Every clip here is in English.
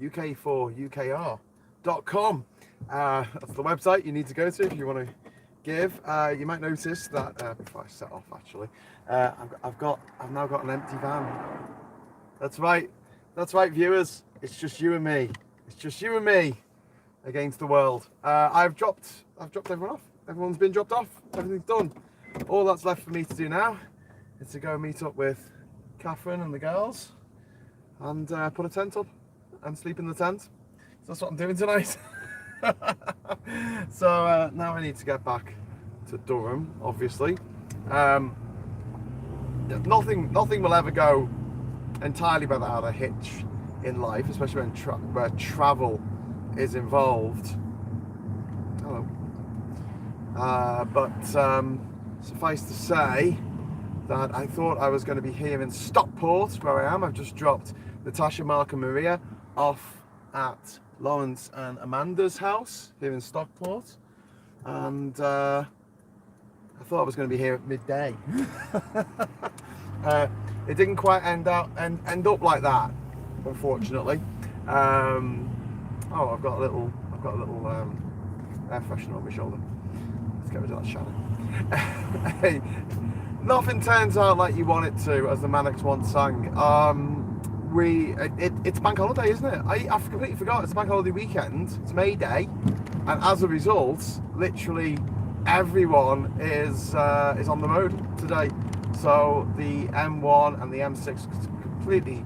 UK4UKR.com. That's the website you need to go to if you want to give. You might notice that before I set off, actually, I've now got an empty van. That's right, viewers. It's just you and me. It's just you and me against the world. I've dropped everyone off. Everyone's been dropped off. Everything's done. All that's left for me to do now is to go meet up with Catherine and the girls and put a tent up and sleep in the tent. So that's what I'm doing tonight. So now I need to get back to Durham, obviously. Nothing will ever go entirely without a hitch in life, especially when where travel is involved. Hello. But suffice to say that I thought I was going to be here in Stockport, where I am. I've just dropped Natasha, Mark and Maria off at Lawrence and Amanda's house here in Stockport, and I thought I was going to be here at midday. It didn't quite end up like that, unfortunately. Oh, I've got a little air freshener on my shoulder. Let's get rid of that shadow. Hey, nothing turns out like you want it to, as the Mannix once sang. It's bank holiday, isn't it? I completely forgot it's bank holiday weekend. It's May Day, and as a result, literally everyone is on the road today. So the M1 and the M6 completely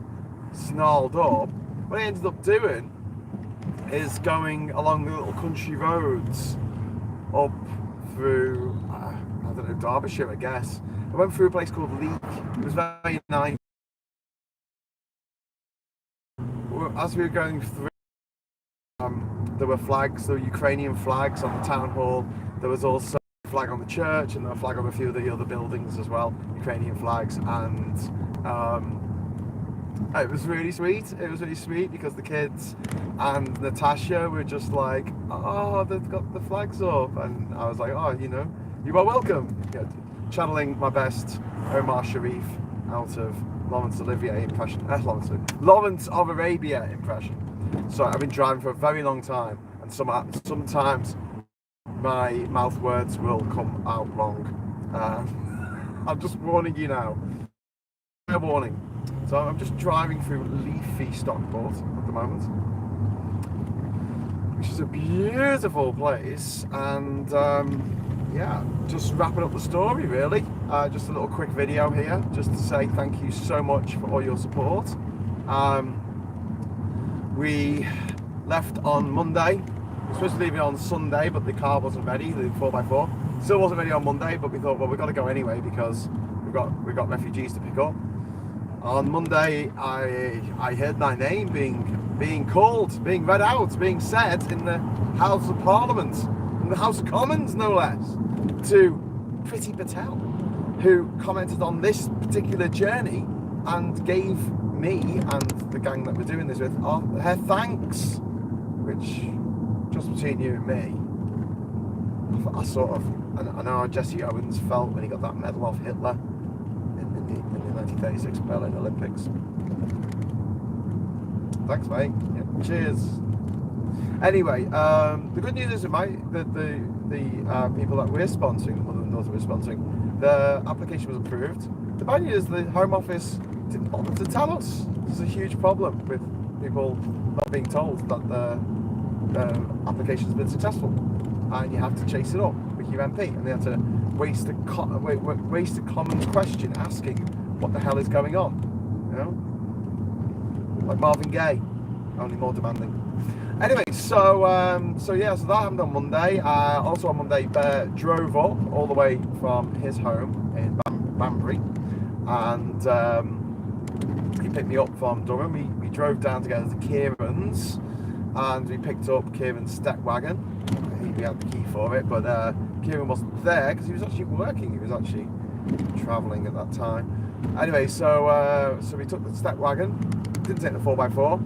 snarled up. What I ended up doing is going along the little country roads up through, I don't know, Derbyshire, I guess. I went through a place called Leek. It was very nice. As we were going through, there were flags, there were Ukrainian flags on the town hall. There was also a flag on the church, and a flag on a few of the other buildings as well, Ukrainian flags. And it was really sweet. It was really sweet because the kids and Natasha were just like, oh, they've got the flags up. And I was like, oh, you know, you are welcome. You know, channeling my best Omar Sharif out of Lawrence Olivier impression. Lawrence of Arabia impression. So I've been driving for a very long time, and sometimes my mouth words will come out wrong. I'm just warning you now. A warning. So I'm just driving through leafy Stockport at the moment, which is a beautiful place, and yeah, just wrapping up the story really. Just a little quick video here, just to say thank you so much for all your support. We left on Monday. We were supposed to leave it on Sunday, but the car wasn't ready, the 4x4. Still wasn't ready on Monday, but we thought, well, we've got to go anyway because we've got refugees to pick up. On Monday, I heard my name being called, being read out, being said in the House of Parliament, in the House of Commons, no less, to Priti Patel, who commented on this particular journey and gave me and the gang that we're doing this with her thanks, which, just between you and me, I sort of, I know how Jesse Owens felt when he got that medal off Hitler in the 1936 Berlin Olympics. Thanks, mate. Yeah, cheers. Anyway, the good news is the people that we're sponsoring, the Mother and Daughter we're sponsoring, the application was approved. The bad news is the Home Office didn't bother to tell us. There's a huge problem with people not being told that the application has been successful, and you have to chase it up with your MP, and they have to waste a Commons question asking what the hell is going on, you know, like Marvin Gaye, only more demanding. Anyway, so yeah, so that happened on Monday. Also on Monday, Bear drove up all the way from his home in Banbury, and he picked me up from Durham. We drove down together to Kieran's, and we picked up Kieran's step wagon. We had the key for it, but Kieran wasn't there because he was actually working. He was actually travelling at that time. Anyway, so we took the step wagon. Didn't take the 4x4.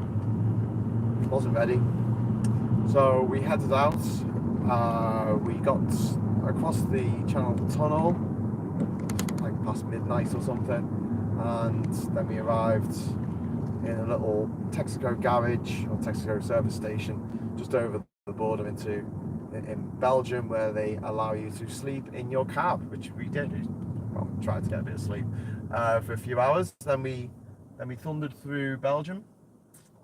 Wasn't ready. So we headed out. We got across the Channel Tunnel, like past midnight or something, and then we arrived in a little Texaco garage or Texaco service station just over the border in Belgium, where they allow you to sleep in your cab, which we did. Well, tried to get a bit of sleep for a few hours. Then we thundered through Belgium.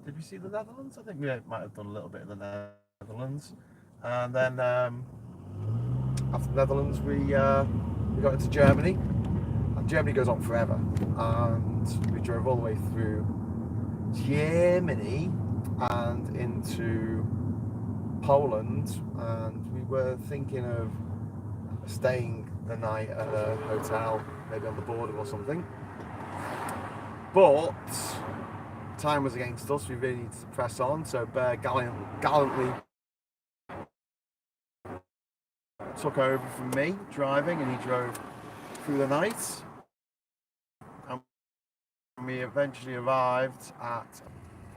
Did we see the Netherlands? I think we might have done a little bit of the Netherlands, and then after the Netherlands we got into Germany. And Germany goes on forever, and we drove all the way through Germany and into Poland, and we were thinking of staying the night at a hotel, maybe on the border or something. But time was against us. We really needed to press on. So Bear gallantly took over from me driving, and he drove through the night. And we eventually arrived at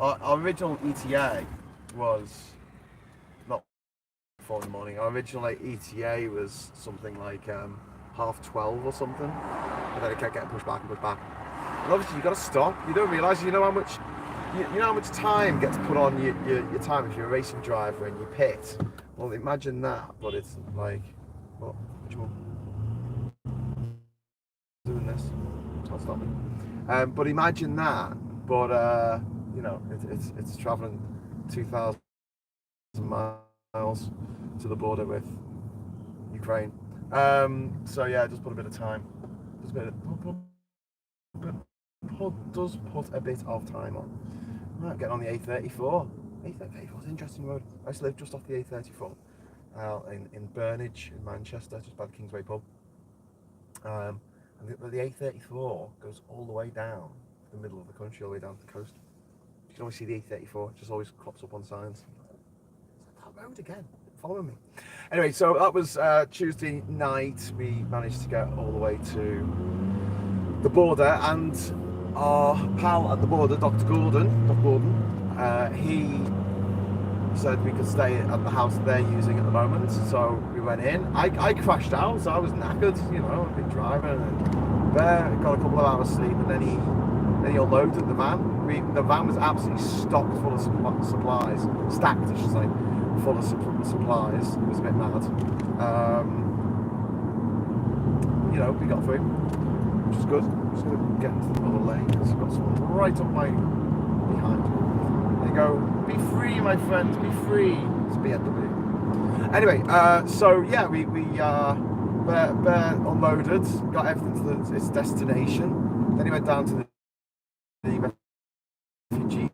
our original ETA was not 4 in the morning. Our original ETA was something like 12:30 or something. But then it kept getting pushed back and pushed back. And obviously you got to stop. You don't realise, you know how much time gets put on your time if you're a racing driver and you pit. Well, imagine that, but it's like, what do you want? Doing this, it's not stopping. But imagine that. But you know, it's travelling 2,000 miles to the border with Ukraine. So yeah, just put a bit of time. Just a bit does put a bit of time on. Right, getting on the A34. A34 is an interesting road. I used to live just off the A34 in Burnage, in Manchester, just by the Kingsway pub. And the A34 goes all the way down the middle of the country, all the way down to the coast. You can always see the A34, it just always crops up on signs. It's like that road again, following me. Anyway, so that was Tuesday night. We managed to get all the way to the border, and our pal at the border, Dr. Gordon, he said we could stay at the house they're using at the moment. So we went in. I crashed out, so I was knackered, you know, I've been driving, and Bear got a couple of hours sleep, and then he unloaded the van. The van was absolutely stocked full of supplies, stacked, I should say, full of supplies. It was a bit mad. You know, we got through, which is good. I'm just going to get into the other lane because I've got someone right up my behind. They go, be free, my friend, be free. It's BMW. Anyway, so yeah, we Bear unloaded, got everything to its destination. Then he went down to the refugee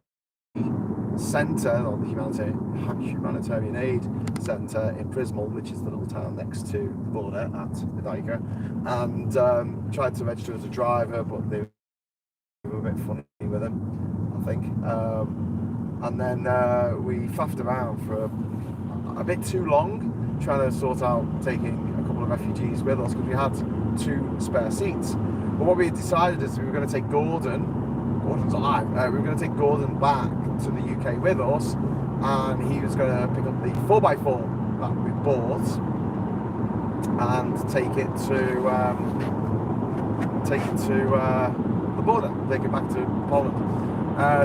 centre, or the humanitarian aid centre in Prismal, which is the little town next to the border at Idika, and tried to register as a driver, but they were a bit funny with him, I think. And then we faffed around for a bit too long, trying to sort out taking a couple of refugees with us, because we had 2 spare seats. But what we had decided is we were going to take Gordon's alive. We were going to take Gordon back to the UK with us, and he was going to pick up the 4x4 that we bought and take it to the border, take it back to Poland.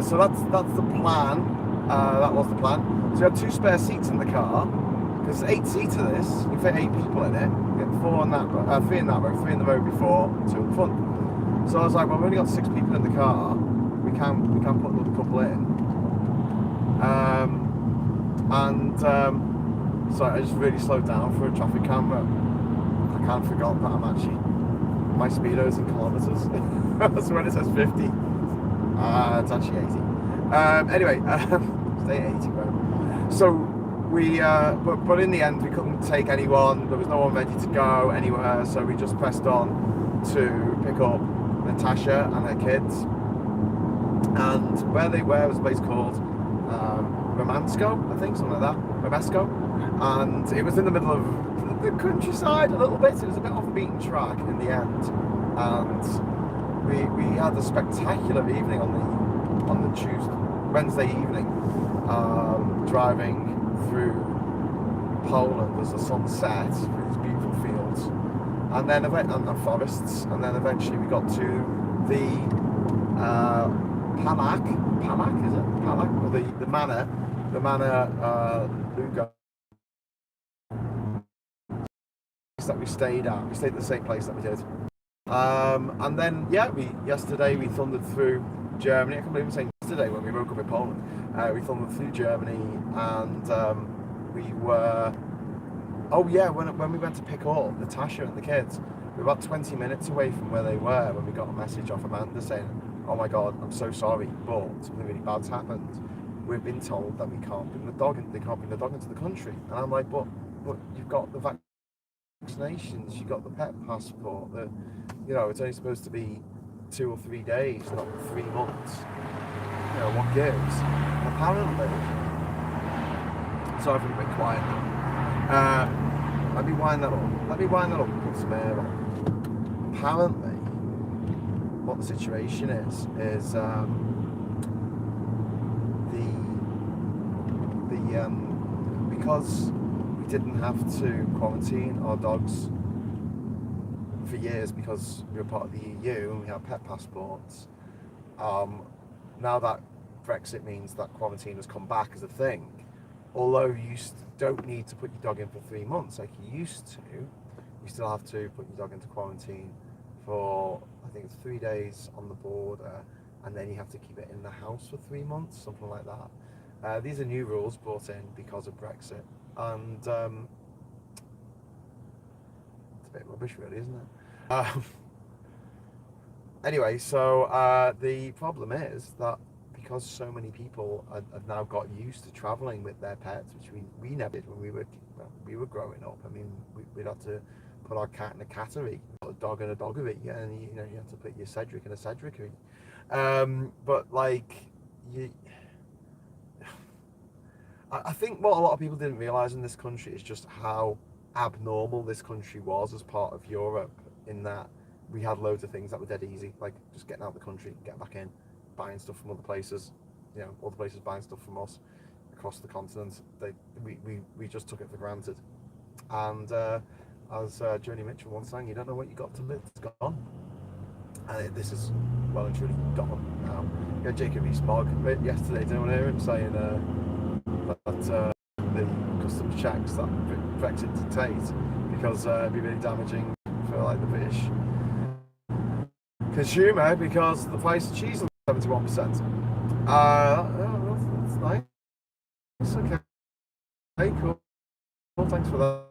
So that's the plan. That was the plan. So we had 2 spare seats in the car, because it's 8-seater this. You can fit 8 people in it. You get 4 on that row, 3 in that row, 3 in the row before, 2 in the front. So I was like, well, we've only got 6 people in the car. We can put another couple in. So I just really slowed down for a traffic camera. I kind of forgot that my speedo's in kilometres. So when it says 50, it's actually 80. Anyway, stay at 80, bro. So we, but in the end, we couldn't take anyone. There was no one ready to go anywhere. So we just pressed on to pick up Natasha and her kids. And where they were was a place called Romansko, I think, something like that. Romesko. And it was in the middle of the countryside a little bit. It was a bit off the beaten track in the end. And we had a spectacular evening on the Wednesday evening, driving through Poland as the sun set through these beautiful fields, and then and forests, and then eventually we got to the Palak, is it? Palak, or the manor, Lugo that we stayed at. We stayed at the same place that we did. And then, yeah, yesterday we thundered through Germany. I can't believe I'm saying yesterday when we woke up in Poland. We thundered through Germany, and we were. Oh yeah, when we went to pick up Natasha and the kids, we were about 20 minutes away from where they were when we got a message off Amanda saying, "Oh my God, I'm so sorry, but something really bad's happened. We've been told that we can't bring the dog in. They can't bring the dog into the country." And I'm like, "But you've got the vaccinations, you've got the pet passport. It's only supposed to be 2 or 3 days, not 3 months. What gives?" And apparently, sorry if I'm a bit quiet now. Let me wind that up and put some air on. Apparently, what the situation is because we didn't have to quarantine our dogs for years because we were part of the EU and we had pet passports. Now that Brexit means that quarantine has come back as a thing, although you don't need to put your dog in for 3 months like you used to, you still have to put your dog into quarantine for, I think it's 3 days on the border, and then you have to keep it in the house for 3 months, something like that. These are new rules brought in because of Brexit, and it's a bit rubbish really, isn't it? Anyway, so the problem is that because so many people have now got used to travelling with their pets, which we never did when we were growing up. I mean, we'd have to put our cat in a cattery, put a dog in a doggery, and you have to put your Cedric in a Cedricery. But like, I think what a lot of people didn't realise in this country is just how abnormal this country was as part of Europe, in that we had loads of things that were dead easy, like just getting out of the country, getting back in, buying stuff from other places, other places buying stuff from us across the continent. We just took it for granted. And as Joni Mitchell once sang, you don't know what you got till it's gone. And this is well and truly gone now. You had Jacob Rees-Mogg yesterday, didn't want to hear him saying that the customs checks that Brexit dictates, because it'd be really damaging for like the British consumer, because the price of cheese is 71%. That's nice. Okay, cool. Well, thanks for that.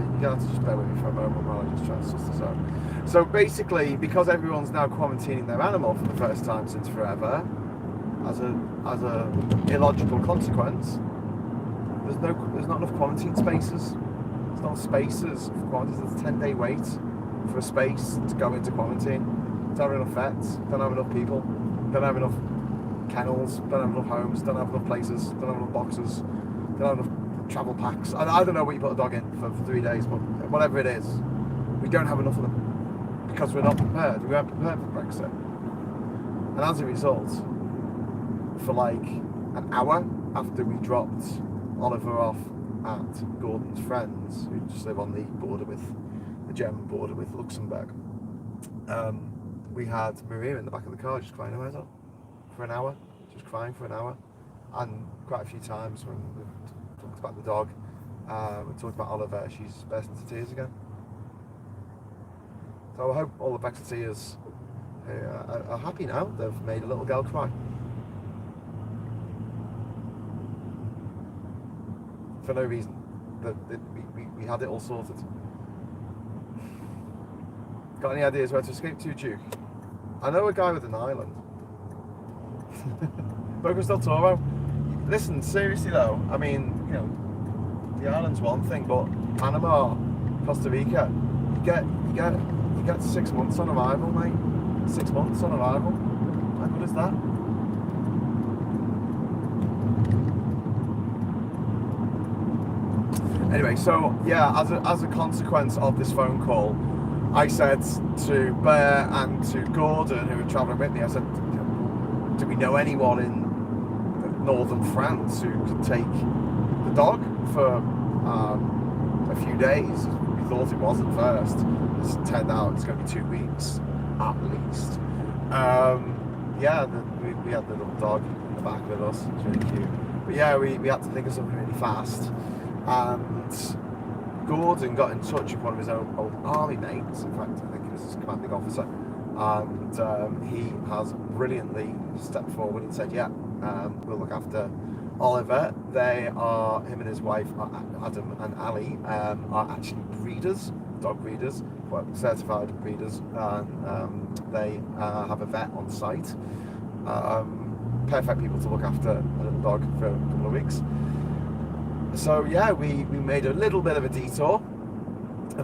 You're going to have to just bear with me for a moment while I just try and suss this out. So basically, because everyone's now quarantining their animal for the first time since forever, as a illogical consequence, there's not enough quarantine spaces. There's not spaces for quarantine. There's a 10-day wait for a space to go into quarantine. Don't have enough vets, don't have enough people, don't have enough kennels, don't have enough homes, don't have enough places, don't have enough boxes, don't have enough travel packs. I don't know what you put a dog in for 3 days, but whatever it is, we don't have enough of them because we're not prepared. We weren't prepared for Brexit. And as a result, for like an hour after we dropped Oliver off at Gordon's friends, who just live on the border with the German border with Luxembourg, we had Maria in the back of the car just crying her eyes out for an hour, just crying for an hour. And quite a few times when we talked about the dog, we talked about Oliver, she's burst into tears again. So I hope all the Brexiteers are happy now. They've made a little girl cry. For no reason. We had it all sorted. Got any ideas where to escape to, Duke? I know a guy with an island. Bocas del Toro. Listen, seriously though, I mean, the island's one thing, but Panama, Costa Rica, you get 6 months on arrival, mate. 6 months on arrival. How good is that? Anyway, so yeah, as a consequence of this phone call, I said to Bear and to Gordon, who were travelling with me, I said, do we know anyone in northern France who could take the dog for a few days? We thought it was at first. It turned out it's going to be 2 weeks at least. Yeah, we had the little dog in the back with us. It's really cute. But yeah, we had to think of something really fast. And Gordon got in touch with one of his own old army mates. In fact, I think he was his commanding officer. And he has brilliantly stepped forward and said, yeah, we'll look after Oliver. Him and his wife, Adam and Ali, are actually breeders, dog breeders, well, certified breeders, and they have a vet on site. Perfect people to look after a little dog for a couple of weeks. So yeah, we made a little bit of a detour.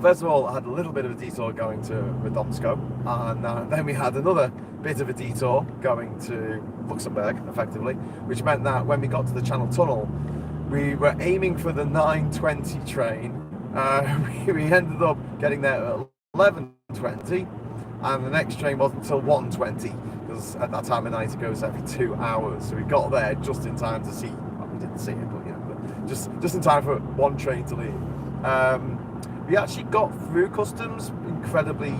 First of all, I had a little bit of a detour going to Radomsko, and then we had another bit of a detour going to Luxembourg, effectively, which meant that when we got to the Channel Tunnel, we were aiming for the 9:20 train. We ended up getting there at 11:20, and the next train wasn't until 1:20, because at that time of night it goes every 2 hours. So we got there just in time to see, well, we didn't see it, but just in time for one train to leave. We actually got through customs incredibly,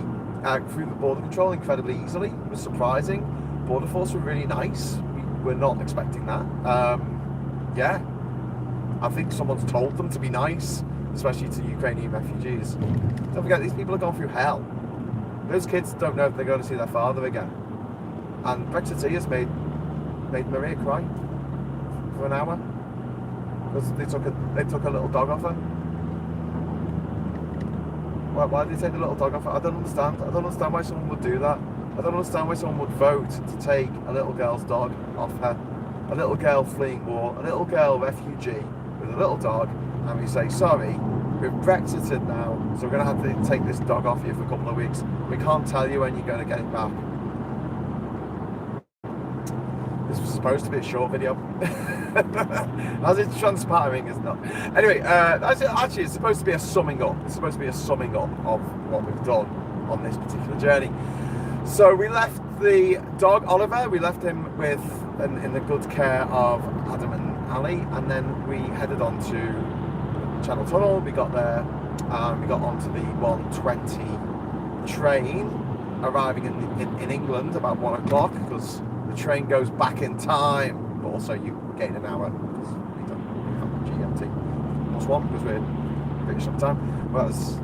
through the border control incredibly easily. It was surprising. Border Force were really nice. We were not expecting that. Yeah, I think someone's told them to be nice, especially to Ukrainian refugees. Don't forget, these people have gone through hell. Those kids don't know if they're going to see their father again. And Brexiteers made Maria cry for an hour because they took a little dog off her. Why did they take the little dog off her? I don't understand. I don't understand why someone would do that. I don't understand why someone would vote to take a little girl's dog off her. A little girl fleeing war, a little girl refugee with a little dog, and we say, sorry, we've Brexited now, so we're going to have to take this dog off you for a couple of weeks. We can't tell you when you're going to get it back. This was supposed to be a short video. As it's transpiring, it's not. Anyway, actually, it's supposed to be a summing up. It's supposed to be a summing up of what we've done on this particular journey. So we left the dog, Oliver, we left him in the good care of Adam and Ali, and then we headed on to Channel Tunnel. We got there, we got onto the 1:20 train, arriving in England about 1 o'clock, because the train goes back in time. But also you gain an hour because we don't have GMT plus one because we're British on time, whereas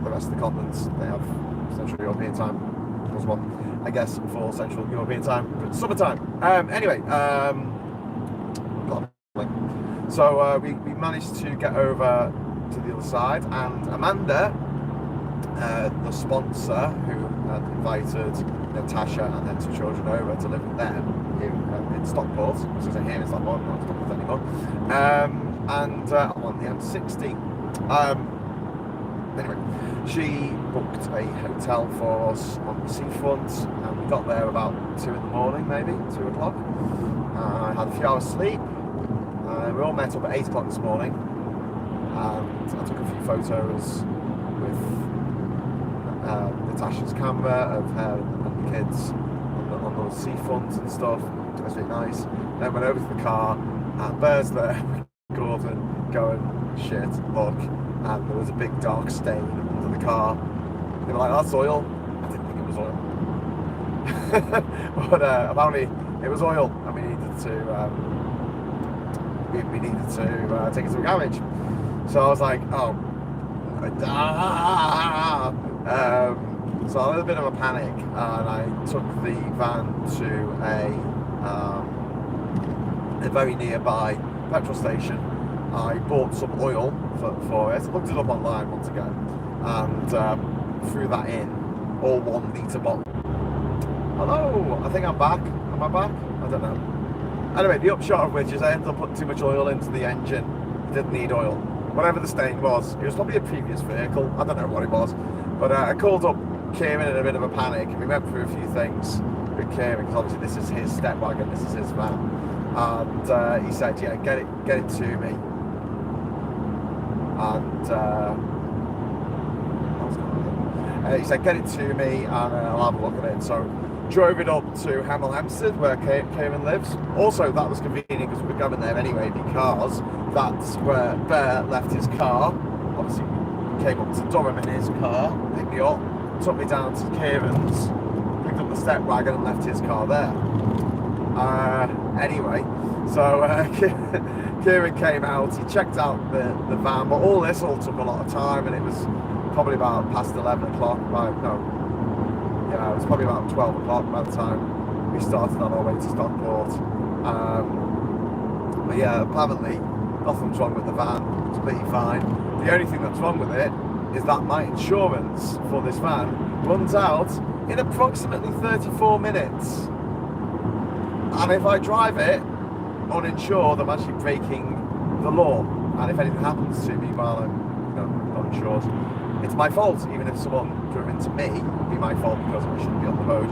the rest of the continents, they have Central European time plus one, I guess, for Central European time, but summertime. Anyway, so we managed to get over to the other side, and Amanda, the sponsor who had invited Natasha and their 2 children over to live with them in Stockport, which is here in Stockport, not Stockport anymore, and on the M60. Anyway, she booked a hotel for us on the seafront, and we got there about 2 in the morning, maybe 2 o'clock. I had a few hours sleep. We all met up at 8 o'clock this morning, and I took a few photos with Natasha's camera of her and the kids on the seafront and stuff. It was really nice. Then went over to the car, and Bear's there, Gordon, going, shit, look, and there was a big dark stain under the car. They were like, that's oil. I didn't think it was oil. But apparently it was oil, and we needed to take it to a garage. So I was like, oh, so I had a bit of a panic, and I took the van to a very nearby petrol station. I bought some oil for it, looked it up online once again, and threw that in, all 1 litre bottle. Hello, I think I'm back. Am I back? I don't know. Anyway, the upshot of which is I ended up putting too much oil into the engine. It didn't need oil. Whatever the stain was, it was probably a previous vehicle. I don't know what it was. But I called up Kieran in a bit of a panic, and we went through a few things with Kieran, because obviously this is his step wagon, this is his van. And he said, yeah, get it to me. And he said, get it to me, and I'll have a look at it. So drove it up to Hemel Hempstead, where Kieran lives. Also, that was convenient because we were going there anyway, because that's where Bear left his car. Obviously, came up to Durham in his car, picked me up, took me down to Kieran's, picked up the step wagon and left his car there. Anyway, so Kieran came out, he checked out the van, but all this all took a lot of time, and it was probably about past 11 o'clock, it was probably about 12 o'clock by the time we started on our way to Stockport. But yeah, apparently nothing's wrong with the van, it's completely fine. The only thing that's wrong with it is that my insurance for this van runs out in approximately 34 minutes. And if I drive it uninsured, I'm actually breaking the law. And if anything happens to me while I'm not insured, it's my fault. Even if someone drove into me, it would be my fault because I shouldn't be on the road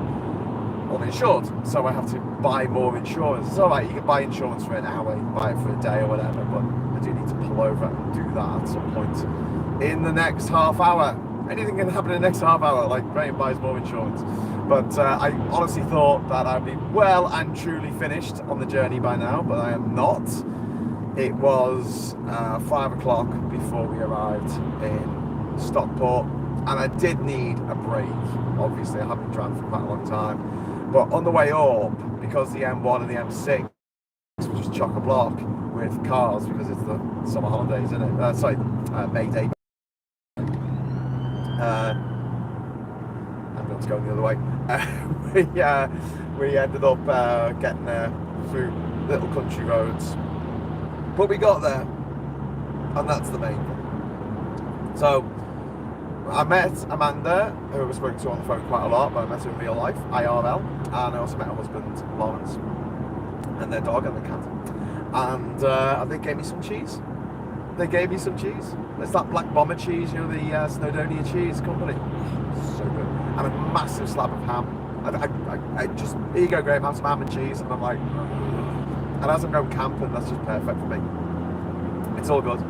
uninsured. So I have to buy more insurance. It's alright, you can buy insurance for an hour, you can buy it for a day or whatever, but I do need to pull over and do that at some point in the next half hour. Anything can happen in the next half hour, like Graham buys more insurance. But I honestly thought that I'd be well and truly finished on the journey by now, but I am not. It was 5 o'clock before we arrived in Stockport, and I did need a break. Obviously, I haven't driven for quite a long time. But on the way up, because the M1 and the M6 was just chock-a-block with cars, because it's the summer holidays, isn't it? May Day. Ambulance going the other way. We ended up getting there through little country roads, but we got there, and that's the main thing. So I met Amanda, who I was speaking to on the phone quite a lot, but I met her in real life, IRL, and I also met her husband Lawrence and their dog and the cat, and they gave me some cheese. It's that Black Bomber cheese, the Snowdonia Cheese Company. So good. And a massive slab of ham. I just, here you go, Graham, have some ham and cheese. And I'm like, and as I'm going camping, that's just perfect for me. It's all good.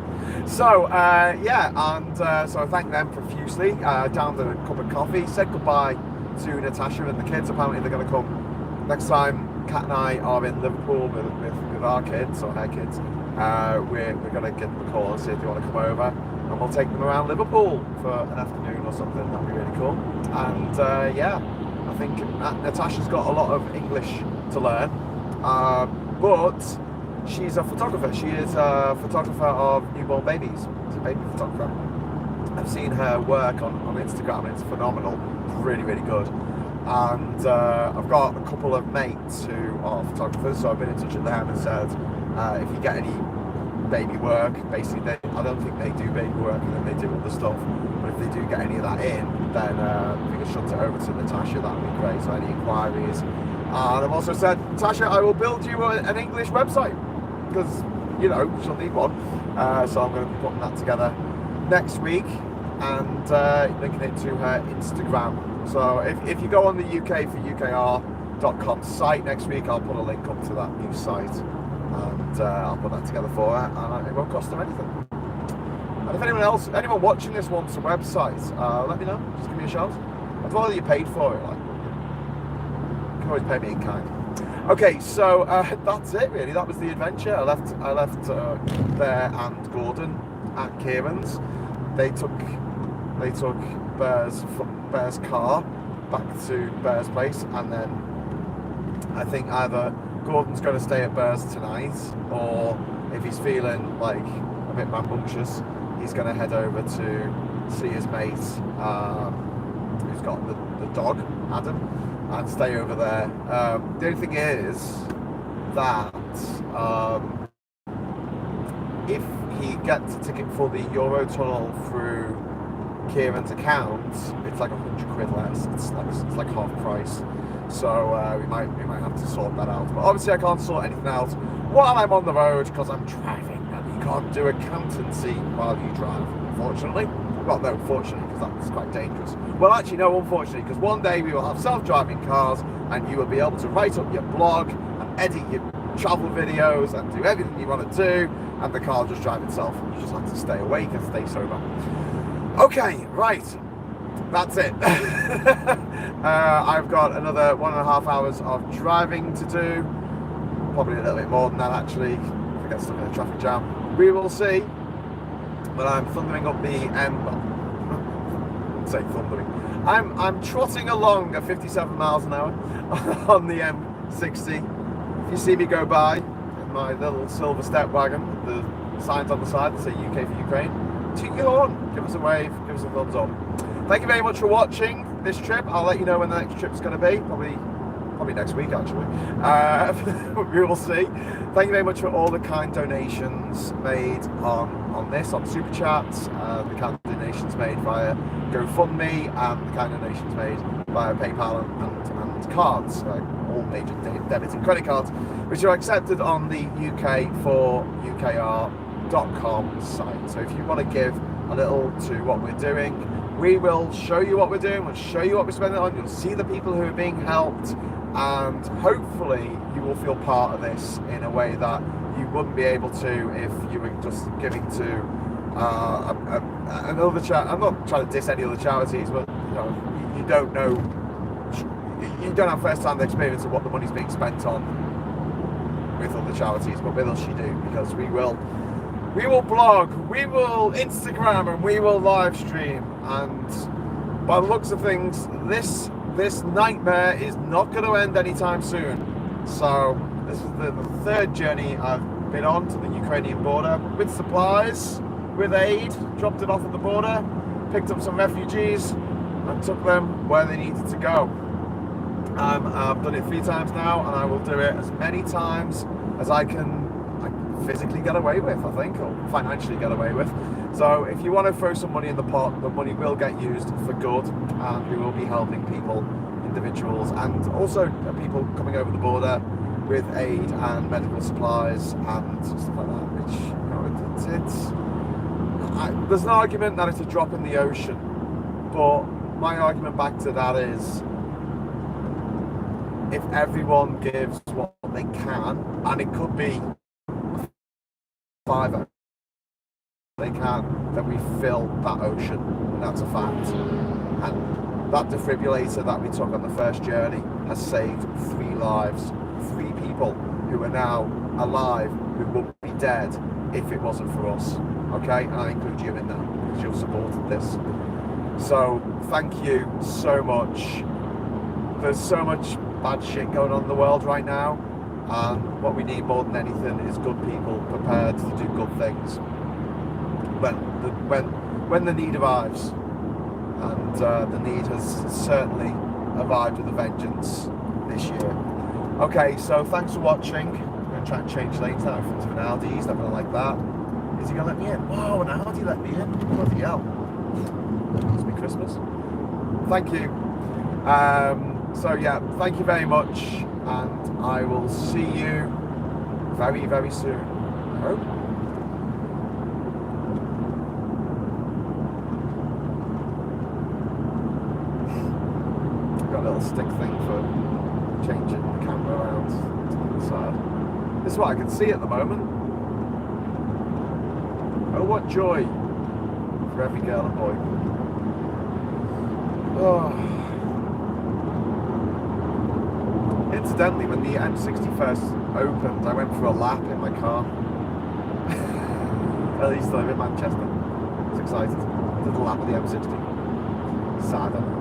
So, so I thanked them profusely. Downed a cup of coffee, said goodbye to Natasha and the kids. Apparently they're going to come next time Kat and I are in Liverpool with our kids, or her kids. We're going to give them a call and see if they want to come over, and we'll take them around Liverpool for an afternoon or something. That'd be really cool. And I think Natasha's got a lot of English to learn, but she's a photographer. She is a photographer of newborn babies. She's a baby photographer. I've seen her work on Instagram, and it's phenomenal. Really, really good. And I've got a couple of mates who are photographers, so I've been in touch with them and said, if you get any baby work, basically I don't think they do baby work and then they do other stuff, but if they do get any of that in, then if you can shunt it over to Natasha, that would be great. So any inquiries. And I've also said, Natasha, I will build you an English website, because she'll need one. So I'm going to be putting that together next week and linking it to her Instagram. So if you go on the UK for UKR.com site next week, I'll put a link up to that new site, and I'll put that together for her, and it won't cost them anything. And if anyone watching this wants a website, let me know. Just give me a shout. I'd rather you paid for it. You can always pay me in kind. Okay, so that's it really. That was the adventure. I left there and Gordon at Kieran's. They took Bear's car back to Bear's place, and then I think either Gordon's going to stay at Bear's tonight, or if he's feeling like a bit rambunctious, he's going to head over to see his mate who's got the dog, Adam, and stay over there. The only thing is that if he gets a ticket for the Eurotunnel through Kieran's account, it's like £100 less. It's like half price. So we might have to sort that out. But obviously I can't sort anything out while I'm on the road because I'm driving, and you can't do accountancy while you drive, unfortunately. Well, no, fortunately, because that's quite dangerous. Well, actually, no, unfortunately, because one day we will have self-driving cars, and you will be able to write up your blog and edit your travel videos and do everything you want to do, and the car will just drive itself. You just have to stay awake and stay sober. Okay, right, that's it. I've got another 1.5 hours of driving to do, probably a little bit more than that actually, if I get stuck in a traffic jam. We will see, but I'm thundering up the should say thundering. I'm trotting along at 57 miles an hour on the M60. If you see me go by in my little silver step wagon with the signs on the side that say UK for Ukraine, toot your horn, give us a wave, give us a thumbs up. Thank you very much for watching this trip. I'll let you know when the next trip's going to be, probably next week actually. We will see. Thank you very much for all the kind donations made on this, on Super Chats, the kind donations made via GoFundMe, and the kind donations made via PayPal and cards, like all major debit and credit cards, which are accepted on the UK for UKR.com site. So if you want to give a little to what we're doing, we will show you what we're doing, we'll show you what we're spending on, you'll see the people who are being helped, and hopefully you will feel part of this in a way that you wouldn't be able to if you were just giving to another charity. I'm not trying to diss any other charities, but you don't know, you don't have first-hand experience of what the money's being spent on with other charities, but with us you do, because we will blog, we will Instagram, and we will live stream. And by the looks of things, this nightmare is not going to end anytime soon. So this is the third journey I've been on to the Ukrainian border with supplies, with aid, dropped it off at the border, picked up some refugees and took them where they needed to go. I've done it 3 times now, and I will do it as many times as I can physically get away with, I think, or financially get away with. So if you want to throw some money in the pot, the money will get used for good, and we will be helping people, individuals, and also people coming over the border with aid and medical supplies and stuff like that, which, there's an argument that it's a drop in the ocean, but my argument back to that is, if everyone gives what they can, and it could be $5 they can, then we fill that ocean, and that's a fact. And that defibrillator that we took on the first journey has saved 3 lives, 3 people who are now alive who would be dead if it wasn't for us. Okay, and I include you in that because you've supported this. So thank you so much. There's so much bad shit going on in the world right now, and what we need more than anything is good people prepared to do good things when the need arrives. And the need has certainly arrived with a vengeance this year. Okay, so thanks for watching. I'm going to try and change lanes now in front of an Audi. He's not going to like that. Is he going to let me in? Whoa, an Audi let me in. Bloody hell. It must be Christmas. Thank you. So yeah, thank you very much, and I will see you very, very soon, I hope. Got a little stick thing for changing the camera around to the side. This is what I can see at the moment. Oh, what joy for every girl and boy. Oh. Incidentally, when the M60 first opened, I went for a lap in my car. At least I live in Manchester. I was excited. I did a lap of the M60. Sad, I know.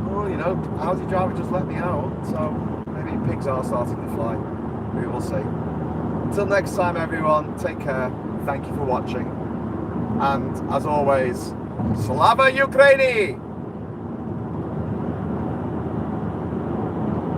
Well, you know, Audi driver just let me out, so maybe pigs are starting to fly. We will see. Until next time, everyone, take care. Thank you for watching. And as always, Slava Ukraini!